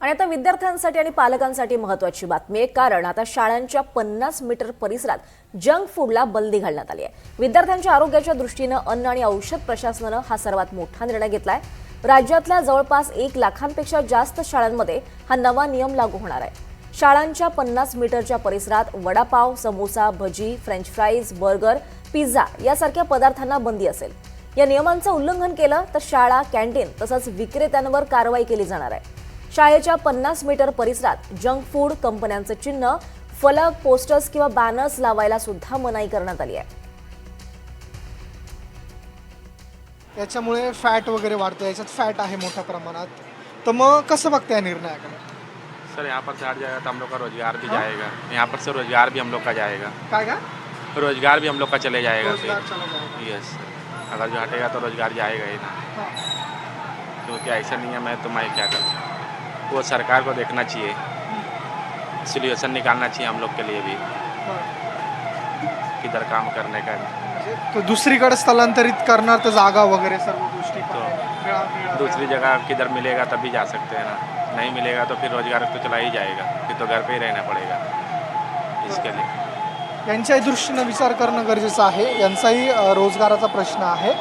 आणि आता विद्यार्थ्यांसाठी आणि पालकांसाठी महत्त्वाची बातमी आहे, कारण आता शाळांच्या 50 मीटर परिसरात जंक फूडला बंदी घालण्यात आली आहे। विद्यार्थ्यांच्या आरोग्याच्या दृष्टीने अन्न आणि औषध प्रशासनाने हा सर्वात मोठा निर्णय घेतलाय। राज्यातल्या जवळपास 1 लाखांपेक्षा जास्त शाळांमध्ये हा नवा नियम लागू होणार आहे। शाळांच्या 50 मीटरच्या परिसरात वडापाव, समोसा, भजी, फ्रेंच फ्राईज, बर्गर, पिझ्झा यासारख्या पदार्थांना बंदी असेल। या नियमांचं उल्लंघन केलं तर शाळा, कॅन्टीन तसंच विक्रेत्यांवर कारवाई केली जाणार आहे। शाळेच्या 50 मीटर परिसरात जंक फूड कंपन्यांचं चिन्ह, फलक, पोस्टर्स किंवा बॅनर्स लावायला सुद्धा मनाई करण्यात आली आहे। याच्यामुळे फॅट वगैरे वाढतं, याच्यात फॅट आहे मोठ्या प्रमाणात। तर मग कसं बघताय निर्णयाकडे? सर यहाँ पर से हट जाएगा तो हम लोग का रोजगार भी जाएगा। यहाँ पर से रोजगार भी हम लोग का जाएगा। काय का? रोजगार भी हम लोग का चले जाएगा। रोजगार चला जाएगा। यस, अगर जो हटेगा तो रोजगार जाएगा ही ना, हाँ। क्योंकि ऐसा नियम है तो मैं क्या करूँ। वो सरकार को देखना चाहिए, सोल्यूशन निकालना चाहिए हम लोग के लिए भी, हाँ। किधर काम करने का। तो दुसरीकडे स्थलांतरित करणार तर जागा वगैरे सर्व गोष्टी मिळा- दूसरी जगह किधर मिलेगा तभी जा सकते हैं ना, नहीं मिलेगा तो फिर रोजगार तो चला ही जाएगा, फिर तो घर पे ही रहना पड़ेगा इसके लिए। यांच्याही दृष्टीने विचार करणं गरजेचं आहे। यांचाही रोजगाराचा प्रश्न आहे।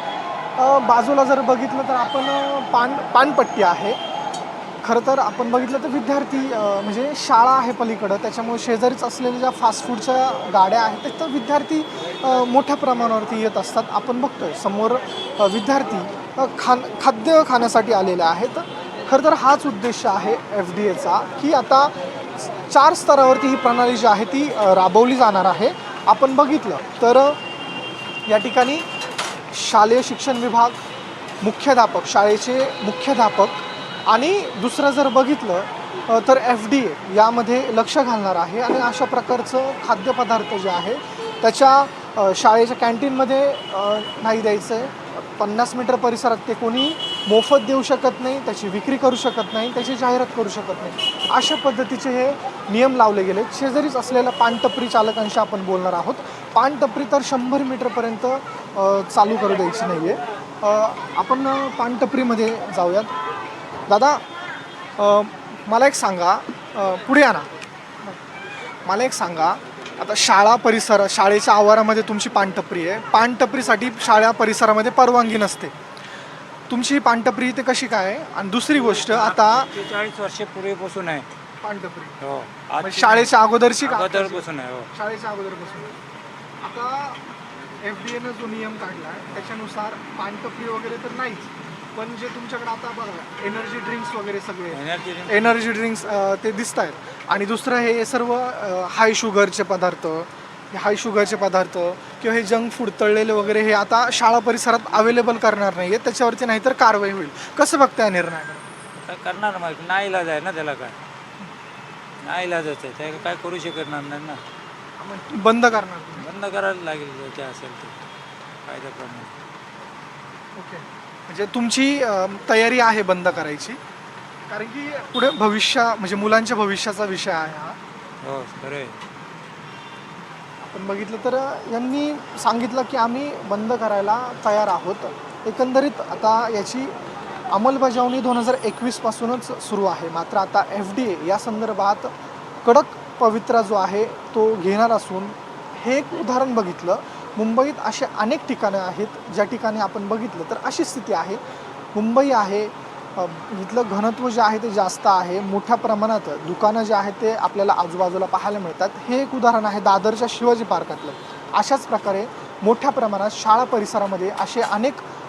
बाजूला जर बघितलं तर आपण पानपट्टी आहे। खरं तर आपण बघितलं तर विद्यार्थी म्हणजे शाळा आहे पलीकडं, त्याच्यामुळे शेजारीच असलेल्या ज्या फास्ट फूडच्या गाड्या आहेत तिथं विद्यार्थी मोठ्या प्रमाणावरती येत असतात। आपण बघतोय समोर विद्यार्थी खाद्य खाण्यासाठी आलेले आहेत। खरं तर हाच उद्देश आहे FDAचा की आता 4 स्तरावरती ही प्रणाली जी आहे ती राबवली जाणार आहे। आपण बघितलं तर या ठिकाणी शालेय शिक्षण विभाग, मुख्याध्यापक, शाळेचे मुख्याध्यापक आणि दुसरं जर बघितलं तर FDA यामध्ये लक्ष घालणार आहे आणि अशा प्रकारचं खाद्यपदार्थ जे आहे त्याच्या शाळेच्या कॅन्टीनमध्ये नाही द्यायचं आहे। 50 मीटर परिसरात ते कोणी मोफत देऊ शकत नाही, त्याची विक्री करू शकत नाही, त्याची जाहिरात करू शकत नाही। अशा पद्धतीचे हे नियम लावले गेले। शेजारीच असलेल्या पानटपरी चालकांशी आपण बोलणार आहोत। पानटपरी तर 100 मीटरपर्यंत चालू करू द्यायची नाही आहे। आपण पानटपरीमध्ये जाऊयात। दादा, मला एक सांगा, पुढे या ना। मला एक सांगा, आता शाळेच्या आवारामध्ये तुमची पानटपरी आहे। पानटपरीसाठी शाळा परिसरामध्ये परवानगी नसते। तुमची पानटपरी इथे कशी काय? आणि दुसरी गोष्ट, आता 40 वर्षापूर्वीपासून आहे पानटपरी हो, म्हणजे शाळेच्या अगोदरची का? अगोदरपासून आहे हो। शाळेच्या अगोदरपासून। आता FDAनं जो नियम काढला आहे त्याच्यानुसार पानटपरी वगैरे तर नाहीच, पण जे तुमच्याकडे आता बघा एनर्जी ड्रिंक्स वगैरे सगळे एनर्जी ड्रिंक्स ते दिसत आहेत। आणि दुसरं हे सर्व हाय शुगरचे पदार्थ किंवा हे जंक फूड तळलेले वगैरे हे आता शाळा परिसरात अवेलेबल करणार नाही आहेत, त्याच्यावरती नाहीतर कारवाई होईल। कसं बघताय निर्णयाकडे? काय करणार मग? नाही इलाज आहे ना त्याला, काय नाही इलाजच आहे, त्या काय करू शकणार नाही ना। बंद करणार? बंद करायला लागेल जे असेल ते कायद्याप्रमाणे। ओके, म्हणजे तुमची तयारी आहे बंद करायची, कारण की पुढे म्हणजे मुलांच्या भविष्याचा विषय आहे हा। हो खरं आहे। आपण बघितलं तर यांनी सांगितलं की आम्ही बंद करायला तयार आहोत। एकंदरीत आता याची अंमलबजावणी 2021 पासूनच सुरू आहे। मात्र आता FDA या संदर्भात कडक पवित्रा जो आहे तो घेणार असून, हे एक उदाहरण बघितलं, मुंबईत असे अनेक ठिकाणं आहेत ज्या ठिकाणी आपण बघितलं तर अशी स्थिती आहे। मुंबई आहे, इथलं घनत्व जे आहे ते जास्त आहे, मोठ्या प्रमाणात दुकानं जे आहेत ते आपल्याला आजूबाजूला पाहायला मिळतात। हे एक उदाहरण आहे दादरच्या शिवाजी पार्कातलं। अशाच प्रकारे मोठ्या प्रमाणात शाळा परिसरामध्ये असे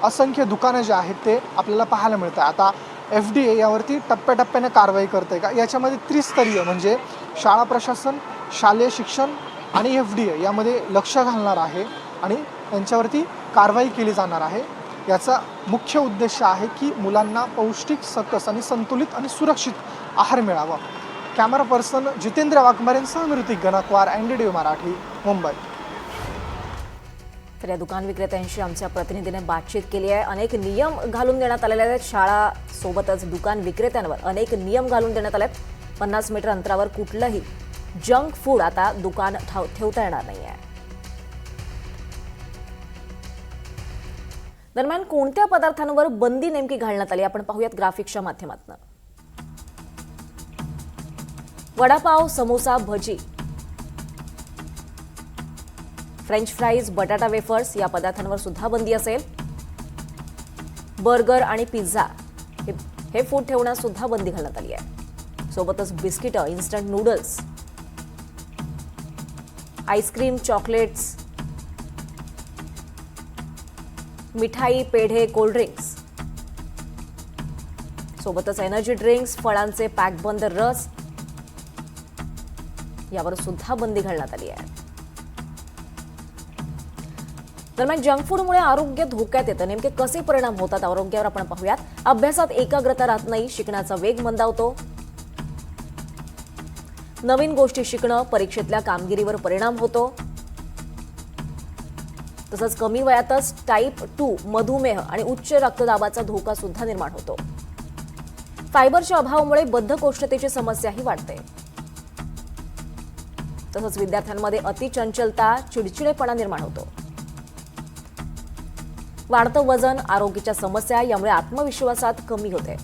असंख्य दुकानं जे आहेत ते आपल्याला पाहायला मिळतात। आता FDA यावरती टप्प्याटप्प्याने कारवाई करते का? याच्यामध्ये त्रिस्तरीय म्हणजे शाळा प्रशासन, शालेय शिक्षण आणि FDA यामध्ये लक्ष घालणार आहे आणि त्यांच्यावरती कारवाई केली जाणार आहे। याचा मुख्य उद्देश आहे की मुलांना पौष्टिक, सकस आणि संतुलित आणि सुरक्षित आहार मिळावा। कॅमेरा पर्सन जितेंद्र वाघमारेंसह मी ऋतिक गणाकवार, NDTV मराठी, मुंबई। तर या दुकान विक्रेत्यांशी आमच्या प्रतिनिधीने बातचीत केली आहे। अनेक नियम घालून देण्यात आलेले आहेत। शाळासोबतच दुकान विक्रेत्यांवर अनेक नियम घालून देण्यात आले आहेत। 50 मीटर अंतरावर कुठलंही जंक फूड आता दुकान ठेवता येणार नाही आहे। दरम्यान कोणत्या पदार्थांवर बंदी नेमकी घालण्यात आली आपण पाहूयात ग्राफिक्सच्या माध्यमातून। वडापाव, समोसा, भजी, फ्रेंच फ्राईज, बटाटा वेफर्स या पदार्थांवर सुद्धा बंदी असेल. बर्गर आणि पिझ्झा हे फूड ठेवण्यास सुद्धा बंदी घालण्यात आली आहे. सोबतच बिस्किटं, इन्स्टंट नूडल्स, आईस्क्रीम, चॉकलेट्स, मिठाई, पेढे, कोल्ड्रिंक्स, सोबतच एनर्जी ड्रिंक्स, फळांचे पॅकबंद रस यावर सुद्धा बंदी घालण्यात आली आहे. दरम्यान जंक फूडमुळे आरोग्य धोक्यात येतं. नेमके कसे परिणाम होतात आरोग्यावर आपण पाहूयात. अभ्यासात एकाग्रता राहत नाही, शिकण्याचा वेग मंदावतो, नवीन गोष्टी शिकणं, परीक्षेतल्या कामगिरीवर परिणाम होतो, तसंच कमी वयातच टाईप 2 मधुमेह आणि उच्च रक्तदाबाचा धोका सुद्धा निर्माण होतो. फायबरच्या अभावामुळे बद्धकोष्ठतेची समस्याही वाढते. तसंच विद्यार्थ्यांमध्ये अतिचंचलता, चिडचिडेपणा निर्माण होतो. वाढतं वजन, आरोग्याच्या समस्या यामुळे आत्मविश्वासात कमी होते.